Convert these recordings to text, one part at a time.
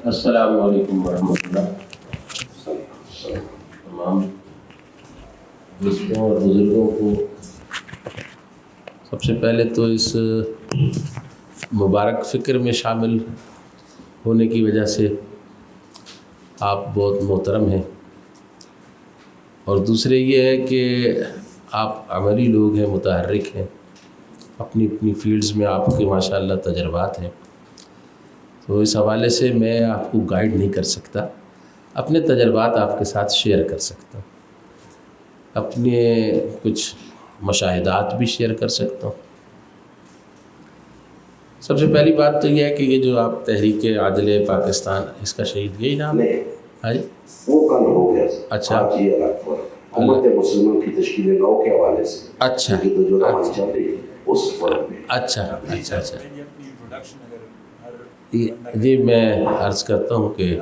السلام علیکم ورحمۃ اللہ۔ تمام دوستوں اور بزرگوں کو سب سے پہلے تو اس مبارک فکر میں شامل ہونے کی وجہ سے آپ بہت محترم ہیں، اور دوسرے یہ ہے کہ آپ عملی لوگ ہیں، متحرک ہیں، اپنی اپنی فیلڈز میں آپ کے ماشاءاللہ تجربات ہیں، تو اس حوالے سے میں آپ کو گائیڈ نہیں کر سکتا، اپنے تجربات آپ کے ساتھ شیئر کر سکتا ہوں، اپنے کچھ مشاہدات بھی شیئر کر سکتا ہوں۔ سب سے پہلی بات تو یہ ہے کہ یہ جو آپ تحریک عادل پاکستان، اس کا شہید یہی نام ہے؟ ہاں جی، وہ کل ہو گیا۔ اچھا، امت مسلمان کی تشکیل نو کے حوالے سے اچھا جو ہماری چل رہی ہے اس فرق میں اچھا اچھا اچھا جی، میں عرض کرتا ہوں کہ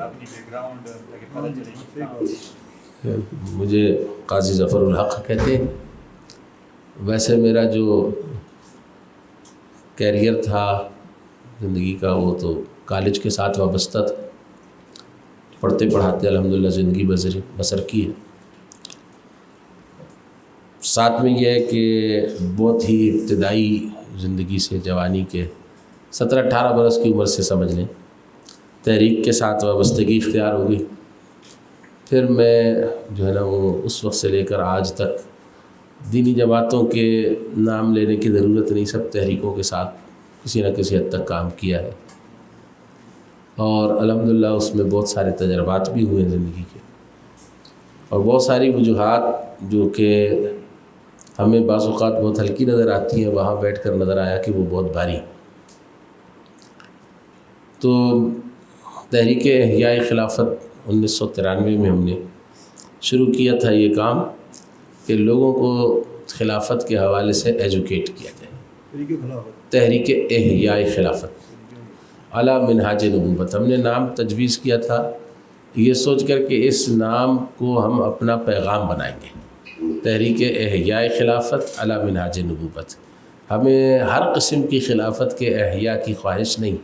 مجھے قاضی ظفر الحق کہتے ہیں۔ ویسے میرا جو کیریئر تھا زندگی کا وہ تو کالج کے ساتھ وابستہ تھا، پڑھتے پڑھاتے الحمدللہ زندگی بسر کی ہے۔ ساتھ میں یہ ہے کہ بہت ہی ابتدائی زندگی سے، جوانی کے 17-18 برس کی عمر سے سمجھ لیں، تحریک کے ساتھ وابستگی اختیار ہو گئی۔ پھر میں جو ہے نا وہ اس وقت سے لے کر آج تک دینی جماعتوں کے نام لینے کی ضرورت نہیں، سب تحریکوں کے ساتھ کسی نہ کسی حد تک کام کیا ہے، اور الحمدللہ اس میں بہت سارے تجربات بھی ہوئے ہیں زندگی کے، اور بہت ساری وجوہات جو کہ ہمیں بعض اوقات بہت ہلکی نظر آتی ہیں، وہاں بیٹھ کر نظر آیا کہ وہ بہت بھاری۔ تو تحریک احیاء خلافت 1993 میں ہم نے شروع کیا تھا یہ کام کہ لوگوں کو خلافت کے حوالے سے ایجوکیٹ کیا جائے۔ تحریک احیاء خلافت علی منہاج نبوت، ہم نے نام تجویز کیا تھا یہ سوچ کر کہ اس نام کو ہم اپنا پیغام بنائیں گے، تحریک احیاء خلافت علی منہاج نبوت۔ ہمیں ہر قسم کی خلافت کے احیاء کی خواہش نہیں،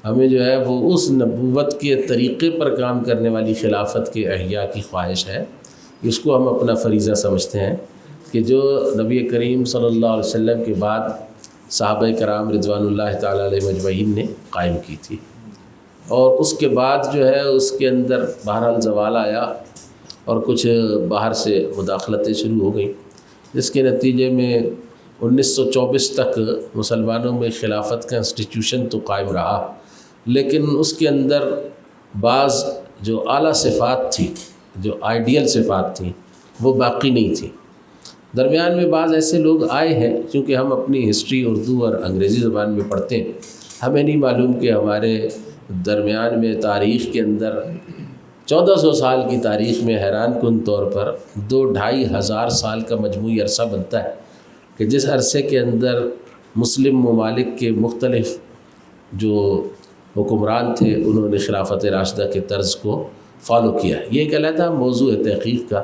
ہمیں جو ہے وہ اس نبوت کے طریقے پر کام کرنے والی خلافت کے احیاء کی خواہش ہے۔ اس کو ہم اپنا فریضہ سمجھتے ہیں کہ جو نبی کریم صلی اللہ علیہ وسلم کے بعد صحابہ کرام رضوان اللہ تعالیٰ علیہ مجمعین نے قائم کی تھی، اور اس کے بعد جو ہے اس کے اندر بہرحال زوال آیا اور کچھ باہر سے مداخلتیں شروع ہو گئیں، جس کے نتیجے میں 1924 تک مسلمانوں میں خلافت کا انسٹیٹیوشن تو قائم رہا، لیکن اس کے اندر بعض جو اعلیٰ صفات تھی، جو آئیڈیل صفات تھیں، وہ باقی نہیں تھیں۔ درمیان میں بعض ایسے لوگ آئے ہیں، چونکہ ہم اپنی ہسٹری اردو اور انگریزی زبان میں پڑھتے ہیں، ہمیں نہیں معلوم کہ ہمارے درمیان میں تاریخ کے اندر 1400 سال کی تاریخ میں حیران کن طور پر 2-2.5 ہزار سال کا مجموعی عرصہ بنتا ہے کہ جس عرصے کے اندر مسلم ممالک کے مختلف جو حکمران تھے انہوں نے خلافت راشدہ کے طرز کو فالو کیا ہے۔ یہ ایک علیحدہ موضوع ہے تحقیق کا،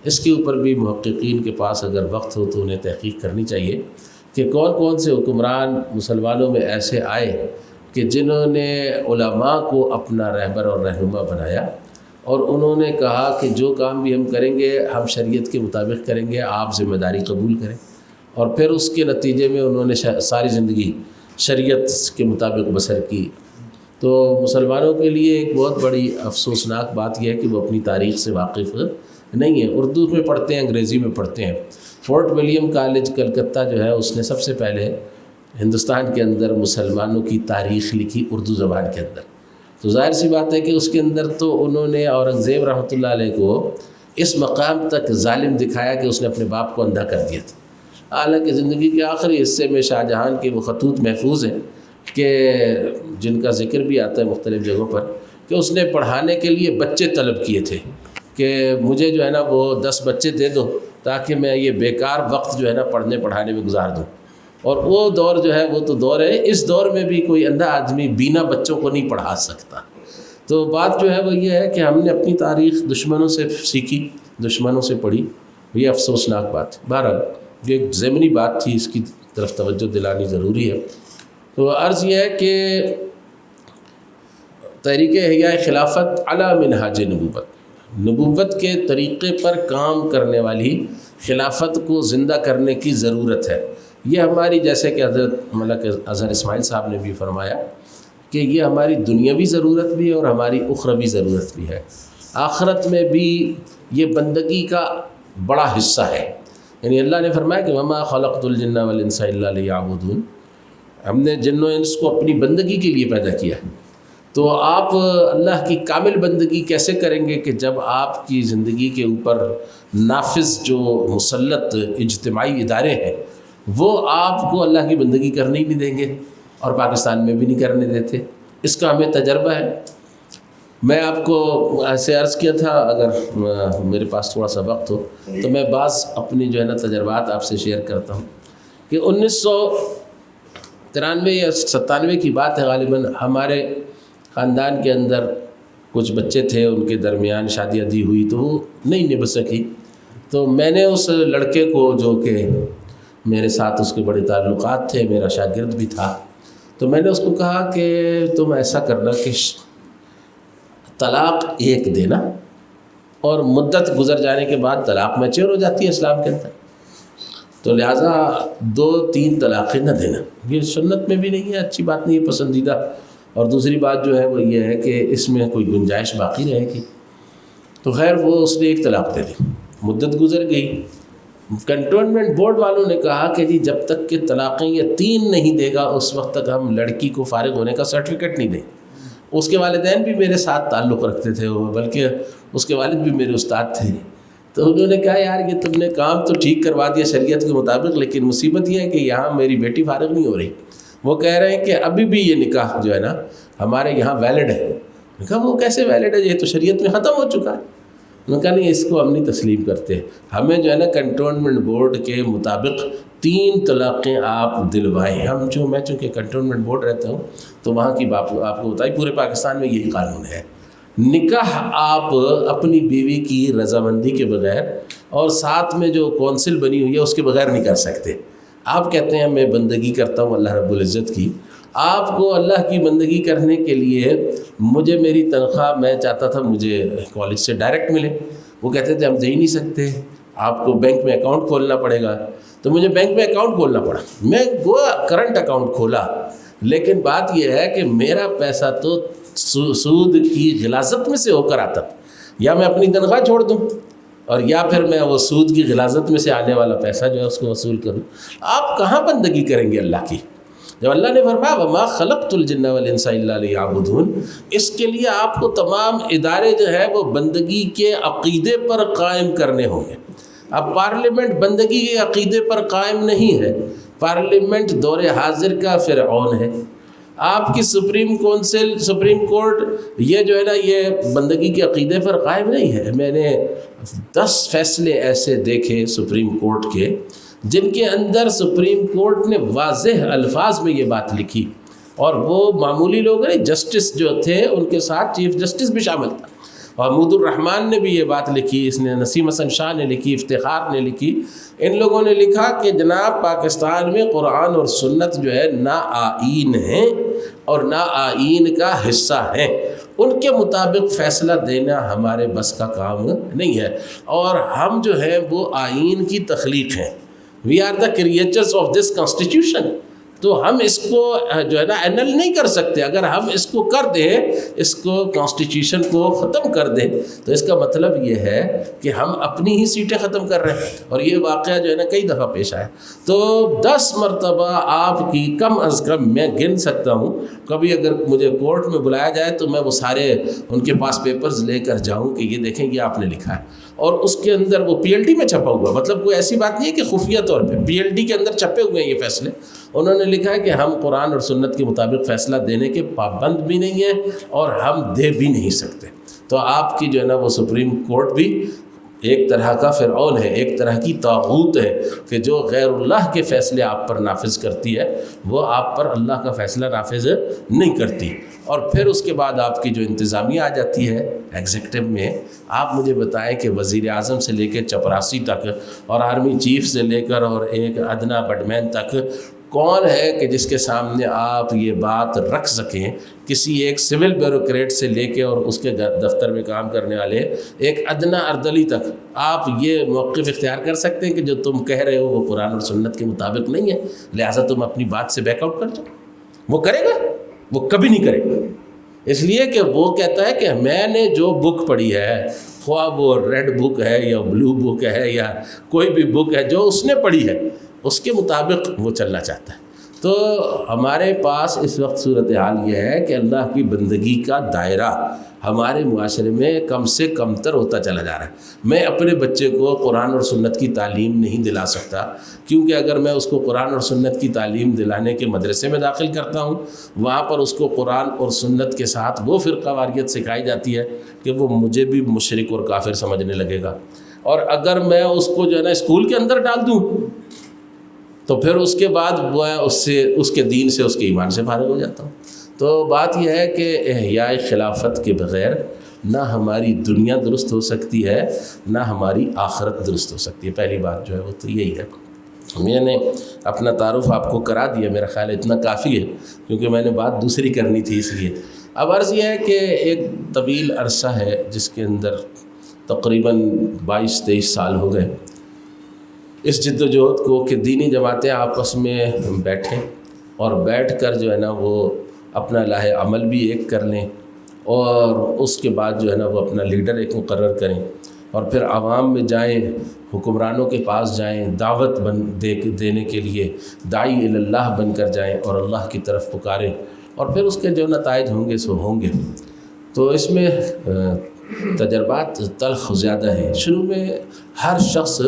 اس کے اوپر بھی محققین کے پاس اگر وقت ہو تو انہیں تحقیق کرنی چاہیے کہ کون کون سے حکمران مسلمانوں میں ایسے آئے کہ جنہوں نے علماء کو اپنا رہبر اور رہنما بنایا، اور انہوں نے کہا کہ جو کام بھی ہم کریں گے ہم شریعت کے مطابق کریں گے، آپ ذمہ داری قبول کریں، اور پھر اس کے نتیجے میں انہوں نے ساری زندگی شریعت کے مطابق بسر کی۔ تو مسلمانوں کے لیے ایک بہت بڑی افسوسناک بات یہ ہے کہ وہ اپنی تاریخ سے واقف نہیں ہے، اردو میں پڑھتے ہیں، انگریزی میں پڑھتے ہیں۔ فورٹ ولیم کالج کلکتہ جو ہے اس نے سب سے پہلے ہندوستان کے اندر مسلمانوں کی تاریخ لکھی اردو زبان کے اندر، تو ظاہر سی بات ہے کہ اس کے اندر تو انہوں نے اورنگزیب رحمۃ اللہ علیہ کو اس مقام تک ظالم دکھایا کہ اس نے اپنے باپ کو اندھا کر دیا تھا، حالانکہ زندگی کے آخری حصے میں شاہ جہان کے وہ خطوط محفوظ ہیں کہ جن کا ذکر بھی آتا ہے مختلف جگہوں پر کہ اس نے پڑھانے کے لیے بچے طلب کیے تھے کہ مجھے جو ہے نا وہ 10 بچے دے دو تاکہ میں یہ بیکار وقت جو ہے نا پڑھنے پڑھانے میں گزار دوں، اور وہ دور جو ہے وہ تو دور ہے، اس دور میں بھی کوئی اندھا آدمی بینا بچوں کو نہیں پڑھا سکتا۔ تو بات جو ہے وہ یہ ہے کہ ہم نے اپنی تاریخ دشمنوں سے سیکھی، دشمنوں سے پڑھی، یہ افسوسناک بات ہے۔ بہرحال یہ ایک ضمنی بات تھی، اس کی طرف توجہ دلانی ضروری ہے۔ تو عرض یہ ہے کہ تحریک احیاء خلافت علی منہاج نبوت، نبوت کے طریقے پر کام کرنے والی خلافت کو زندہ کرنے کی ضرورت ہے۔ یہ ہماری، جیسے کہ حضرت ملک اظہر اسماعیل صاحب نے بھی فرمایا کہ یہ ہماری دنیاوی ضرورت بھی ہے اور ہماری اخروی ضرورت بھی ہے۔ آخرت میں بھی یہ بندگی کا بڑا حصہ ہے، یعنی اللہ نے فرمایا کہ وما خلقت الجن والانس الا لیعبدون، ہم نے جن و انس کو اپنی بندگی کے لیے پیدا کیا ہے۔ تو آپ اللہ کی کامل بندگی کیسے کریں گے کہ جب آپ کی زندگی کے اوپر نافذ جو مسلط اجتماعی ادارے ہیں وہ آپ کو اللہ کی بندگی کرنے ہی نہیں دیں گے، اور پاکستان میں بھی نہیں کرنے دیتے۔ اس کا ہمیں تجربہ ہے۔ میں آپ کو ایسے عرض کیا تھا، اگر میرے پاس تھوڑا سا وقت ہو تو میں بعض اپنی جو ہے نا تجربات آپ سے شیئر کرتا ہوں کہ 1993 یا 97 کی بات ہے غالباً، ہمارے خاندان کے اندر کچھ بچے تھے، ان کے درمیان شادی عدی ہوئی تو وہ نہیں نبھ سکی، تو میں نے اس لڑکے کو، جو کہ میرے ساتھ اس کے بڑے تعلقات تھے، میرا شاگرد بھی تھا، تو میں نے اس کو کہا کہ تم ایسا کرنا کہ طلاق ایک دینا، اور مدت گزر جانے کے بعد طلاق میچور ہو جاتی ہے اسلام کے اندر، تو لہٰذا 2-3 طلاقیں نہ دینا، یہ سنت میں بھی نہیں ہے، اچھی بات نہیں ہے، پسندیدہ، اور دوسری بات جو ہے وہ یہ ہے کہ اس میں کوئی گنجائش باقی رہے گی۔ تو خیر وہ اس نے 1 طلاق دے دی، مدت گزر گئی، کنٹونمنٹ بورڈ والوں نے کہا کہ جی جب تک کہ طلاقیں یہ 3 نہیں دے گا اس وقت تک ہم لڑکی کو فارغ ہونے کا سرٹیفکیٹ نہیں دیں۔ اس کے والدین بھی میرے ساتھ تعلق رکھتے تھے، وہ بلکہ اس کے والد بھی میرے استاد تھے، تو انہوں نے کہا یار یہ تم نے کام تو ٹھیک کروا دیا شریعت کے مطابق، لیکن مصیبت یہ ہے کہ یہاں میری بیٹی فارغ نہیں ہو رہی۔ وہ کہہ رہے ہیں کہ ابھی بھی یہ نکاح جو ہے نا ہمارے یہاں ویلڈ ہے۔ میں نے کہا وہ کیسے ویلڈ ہے، یہ تو شریعت میں ختم ہو چکا ہے۔ انہوں نے کہا نہیں، اس کو ہم نہیں تسلیم کرتے، ہمیں جو ہے نا کنٹونمنٹ بورڈ کے مطابق 3 طلاقیں آپ دلوائیں۔ میں چونکہ کنٹونمنٹ بورڈ رہتا ہوں تو وہاں کی آپ کو بتائی، پورے پاکستان میں یہی قانون ہے، نکاح آپ اپنی بیوی کی رضامندی کے بغیر اور ساتھ میں جو کونسل بنی ہوئی ہے اس کے بغیر نہیں کر سکتے۔ آپ کہتے ہیں میں بندگی کرتا ہوں اللہ رب العزت کی، آپ کو اللہ کی بندگی کرنے کے لیے مجھے میری تنخواہ، میں چاہتا تھا مجھے کالج سے ڈائریکٹ ملے، وہ کہتے تھے ہم دے ہی نہیں سکتے، آپ کو بینک میں اکاؤنٹ کھولنا پڑے گا، تو مجھے بینک میں اکاؤنٹ کھولنا پڑا، میں کرنٹ اکاؤنٹ کھولا، لیکن بات یہ ہے کہ میرا پیسہ تو سود کی غلاظت میں سے ہو کر آتا، یا میں اپنی تنخواہ چھوڑ دوں اور یا پھر میں وہ سود کی غلاظت میں سے آنے والا پیسہ جو ہے اس کو وصول کروں۔ آپ کہاں بندگی کریں گے اللہ کی؟ جب اللہ نے فرمایا وما خلقت الجن والانس الا لیعبدون، اس کے لیے آپ کو تمام ادارے جو ہے وہ بندگی کے عقیدے پر قائم کرنے ہوں گے۔ اب پارلیمنٹ بندگی کے عقیدے پر قائم نہیں ہے، پارلیمنٹ دور حاضر کا فرعون ہے۔ آپ کی سپریم کورٹ یہ جو ہے نا یہ بندگی کے عقیدے پر قائم نہیں ہے۔ میں نے 10 فیصلے ایسے دیکھے سپریم کورٹ کے جن کے اندر سپریم کورٹ نے واضح الفاظ میں یہ بات لکھی، اور وہ معمولی لوگ نہیں، جسٹس جو تھے ان کے ساتھ چیف جسٹس بھی شامل تھا، اور محمود الرحمان نے بھی یہ بات لکھی، اس نے نسیم حسن شاہ نے لکھی، افتخار نے لکھی، ان لوگوں نے لکھا کہ جناب پاکستان میں قرآن اور سنت جو ہے نہ آئین ہیں اور نہ آئین کا حصہ ہیں، ان کے مطابق فیصلہ دینا ہمارے بس کا کام نہیں ہے، اور ہم جو ہیں وہ آئین کی تخلیق ہیں، we are the creators of this constitution, تو ہم اس کو جو ہے نا اینل نہیں کر سکتے۔ اگر ہم اس کو کر دیں، اس کو کانسٹیٹیوشن کو ختم کر دیں، تو اس کا مطلب یہ ہے کہ ہم اپنی ہی سیٹیں ختم کر رہے ہیں، اور یہ واقعہ جو ہے نا کئی دفعہ پیش آیا۔ تو 10 مرتبہ آپ کی کم از کم میں گن سکتا ہوں، کبھی اگر مجھے کورٹ میں بلایا جائے تو میں وہ سارے ان کے پاس پیپرز لے کر جاؤں کہ یہ دیکھیں یہ آپ نے لکھا ہے، اور اس کے اندر وہ PLD میں چھپا ہوا، مطلب کوئی ایسی بات نہیں ہے کہ خفیہ طور پہ، PLD کے اندر چھپے ہوئے ہیں یہ فیصلے۔ انہوں نے لکھا ہے کہ ہم قرآن اور سنت کے مطابق فیصلہ دینے کے پابند بھی نہیں ہیں اور ہم دے بھی نہیں سکتے۔ تو آپ کی جو ہے نا وہ سپریم کورٹ بھی ایک طرح کا فرعون ہے، ایک طرح کی طاغوت ہے کہ جو غیر اللہ کے فیصلے آپ پر نافذ کرتی ہے، وہ آپ پر اللہ کا فیصلہ نافذ نہیں کرتی۔ اور پھر اس کے بعد آپ کی جو انتظامیہ آ جاتی ہے ایگزیکٹو میں، آپ مجھے بتائیں کہ وزیر اعظم سے لے کے چپراسی تک اور آرمی چیف سے لے کر اور ایک ادنا بڈمین تک کون ہے کہ جس کے سامنے آپ یہ بات رکھ سکیں؟ کسی ایک سول بیوروکریٹ سے لے کے اور اس کے دفتر میں کام کرنے والے ایک ادنیٰ اردلی تک آپ یہ موقف اختیار کر سکتے ہیں کہ جو تم کہہ رہے ہو وہ قرآن اور سنت کے مطابق نہیں ہے، لہٰذا تم اپنی بات سے بیک آؤٹ کر جاؤ؟ وہ کرے گا؟ وہ کبھی نہیں کرے گا، اس لیے کہ وہ کہتا ہے کہ میں نے جو بک پڑھی ہے، خواہ وہ ریڈ بک ہے یا بلو بک ہے یا کوئی بھی بک ہے جو اس نے پڑھی ہے، اس کے مطابق وہ چلنا چاہتا ہے۔ تو ہمارے پاس اس وقت صورتحال یہ ہے کہ اللہ کی بندگی کا دائرہ ہمارے معاشرے میں کم سے کم تر ہوتا چلا جا رہا ہے۔ میں اپنے بچے کو قرآن اور سنت کی تعلیم نہیں دلا سکتا، کیونکہ اگر میں اس کو قرآن اور سنت کی تعلیم دلانے کے مدرسے میں داخل کرتا ہوں، وہاں پر اس کو قرآن اور سنت کے ساتھ وہ فرقہ واریت سکھائی جاتی ہے کہ وہ مجھے بھی مشرک اور کافر سمجھنے لگے گا۔ اور اگر میں اس کو جو ہے نا اسکول کے اندر ڈال دوں تو پھر اس کے بعد وہ اس کے دین سے، اس کے ایمان سے فارغ ہو جاتا ہوں۔ تو بات یہ ہے کہ احیاء خلافت کے بغیر نہ ہماری دنیا درست ہو سکتی ہے، نہ ہماری آخرت درست ہو سکتی ہے۔ پہلی بات جو ہے وہ تو یہی ہے۔ میں نے اپنا تعارف آپ کو کرا دیا، میرا خیال اتنا کافی ہے، کیونکہ میں نے بات دوسری کرنی تھی اس لیے۔ اب عرض یہ ہے کہ ایک طویل عرصہ ہے جس کے اندر تقریباً 22-23 سال ہو گئے اس جد و جہد کو کہ دینی جماعتیں آپس میں بیٹھیں اور بیٹھ کر جو ہے نا وہ اپنا لاہ عمل بھی ایک کر لیں، اور اس کے بعد جو ہے نا وہ اپنا لیڈر ایک مقرر کریں، اور پھر عوام میں جائیں، حکمرانوں کے پاس جائیں، دعوت دینے کے لیے داعی اللہ بن کر جائیں اور اللہ کی طرف پکاریں، اور پھر اس کے جو نتائج ہوں گے سو ہوں گے۔ تو اس میں تجربات تلخ زیادہ ہیں۔ شروع میں ہر شخص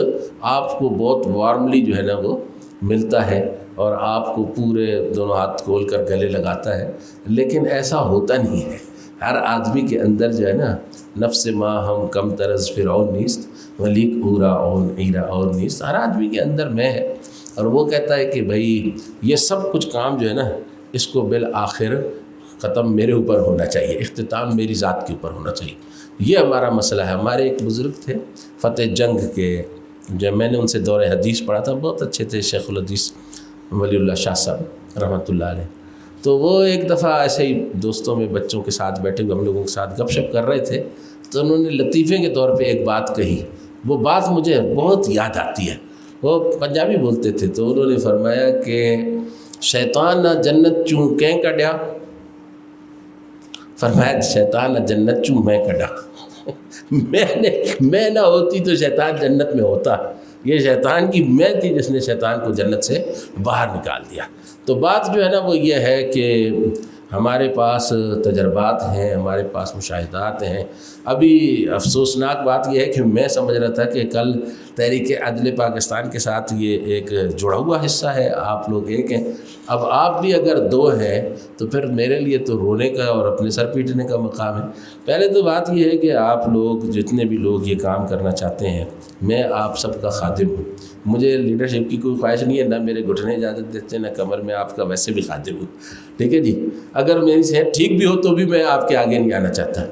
آپ کو بہت وارملی جو ہے نا وہ ملتا ہے اور آپ کو پورے دونوں ہاتھ کھول کر گلے لگاتا ہے، لیکن ایسا ہوتا نہیں ہے۔ ہر آدمی کے اندر جو ہے نا نفس ما ہم کم طرز فرعون نیست ولیک اورا اون ایرا اور نیست، ہر آدمی کے اندر میں ہے، اور وہ کہتا ہے کہ بھائی یہ سب کچھ کام جو ہے نا اس کو بالآخر ختم میرے اوپر ہونا چاہیے، اختتام میری ذات کے اوپر ہونا چاہیے۔ یہ ہمارا مسئلہ ہے۔ ہمارے ایک بزرگ تھے فتح جنگ کے، جب میں نے ان سے دور حدیث پڑھا تھا، بہت اچھے تھے، شیخ الحدیث ولی اللہ شاہ صاحب رحمۃ اللہ علیہ۔ تو وہ ایک دفعہ ایسے ہی دوستوں میں بچوں کے ساتھ بیٹھے ہوئے ہم لوگوں کے ساتھ گپ شپ کر رہے تھے، تو انہوں نے لطیفے کے طور پہ ایک بات کہی، وہ بات مجھے بہت یاد آتی ہے۔ وہ پنجابی بولتے تھے، تو انہوں نے فرمایا کہ شیطان نہ جنت چوں کہیں کڈیا، فرمایا شیطان نہ جنت چوں میں کڈا، میں نہ ہوتی تو شیطان جنت میں ہوتا، یہ شیطان کی میں تھی جس نے شیطان کو جنت سے باہر نکال دیا۔ تو بات جو ہے نا وہ یہ ہے کہ ہمارے پاس تجربات ہیں، ہمارے پاس مشاہدات ہیں۔ ابھی افسوسناک بات یہ ہے کہ میں سمجھ رہا تھا کہ کل تحریک عدل پاکستان کے ساتھ یہ ایک جڑا ہوا حصہ ہے، آپ لوگ ایک ہیں، اب آپ بھی اگر دو ہیں تو پھر میرے لیے تو رونے کا اور اپنے سر پیٹنے کا مقام ہے۔ پہلے تو بات یہ ہے کہ آپ لوگ جتنے بھی لوگ یہ کام کرنا چاہتے ہیں، میں آپ سب کا خادم ہوں، مجھے لیڈرشپ کی کوئی خواہش نہیں ہے، نہ میرے گھٹنے اجازت دیتے نہ کمر، میں آپ کا ویسے بھی خادم ہوں، ٹھیک ہے جی۔ اگر میری صحت ٹھیک بھی ہو تو بھی میں آپ کے آگے نہیں آنا چاہتا،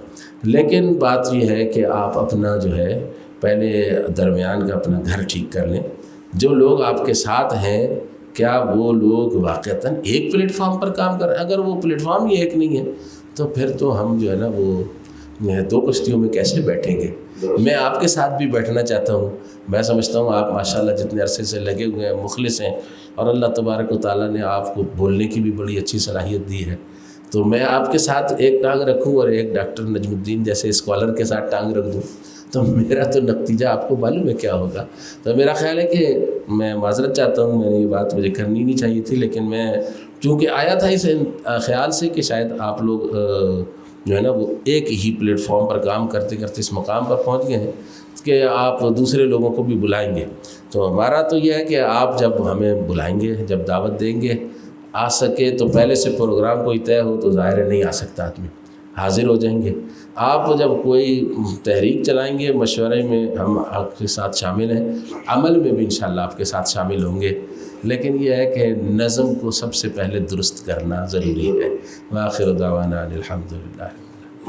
لیکن بات یہ ہے کہ آپ اپنا جو ہے پہلے درمیان کا اپنا گھر ٹھیک کر لیں۔ جو لوگ آپ کے ساتھ ہیں کیا وہ لوگ واقعتاً ایک پلیٹ فارم پر کام کر رہے ہیں؟ اگر وہ پلیٹ فارم ہی ایک نہیں ہے تو پھر تو ہم جو ہے نا وہ دو کشتیوں میں کیسے بیٹھیں گے؟ میں آپ کے ساتھ بھی بیٹھنا چاہتا ہوں۔ میں سمجھتا ہوں آپ ماشاءاللہ جتنے عرصے سے لگے ہوئے ہیں، مخلص ہیں، اور اللہ تبارک و تعالیٰ نے آپ کو بولنے کی بھی بڑی اچھی صلاحیت دی ہے، تو میں آپ کے ساتھ ایک ٹانگ رکھوں اور ایک ڈاکٹر نجم الدین جیسے اسکالر کے ساتھ ٹانگ رکھ دوں تو میرا تو نتیجہ آپ کو معلوم ہے کیا ہوگا۔ تو میرا خیال ہے کہ میں معذرت چاہتا ہوں، میں نے یہ بات مجھے کرنی نہیں چاہیے تھی، لیکن میں چونکہ آیا تھا اس خیال سے کہ شاید آپ لوگ جو ہے نا وہ ایک ہی پلیٹ فارم پر کام کرتے کرتے اس مقام پر پہنچ گئے ہیں کہ آپ دوسرے لوگوں کو بھی بلائیں گے۔ تو ہمارا تو یہ ہے کہ آپ جب ہمیں بلائیں گے، جب دعوت دیں گے، آ سکے تو پہلے سے پروگرام کوئی طے ہو تو ظاہر ہے نہیں آ سکتا آدمی، حاضر ہو جائیں گے۔ آپ جب کوئی تحریک چلائیں گے، مشورے میں ہم آپ کے ساتھ شامل ہیں، عمل میں بھی انشاءاللہ آپ کے ساتھ شامل ہوں گے، لیکن یہ ہے کہ نظم کو سب سے پہلے درست کرنا ضروری ہے۔ وآخر دعوانا الحمدللہ۔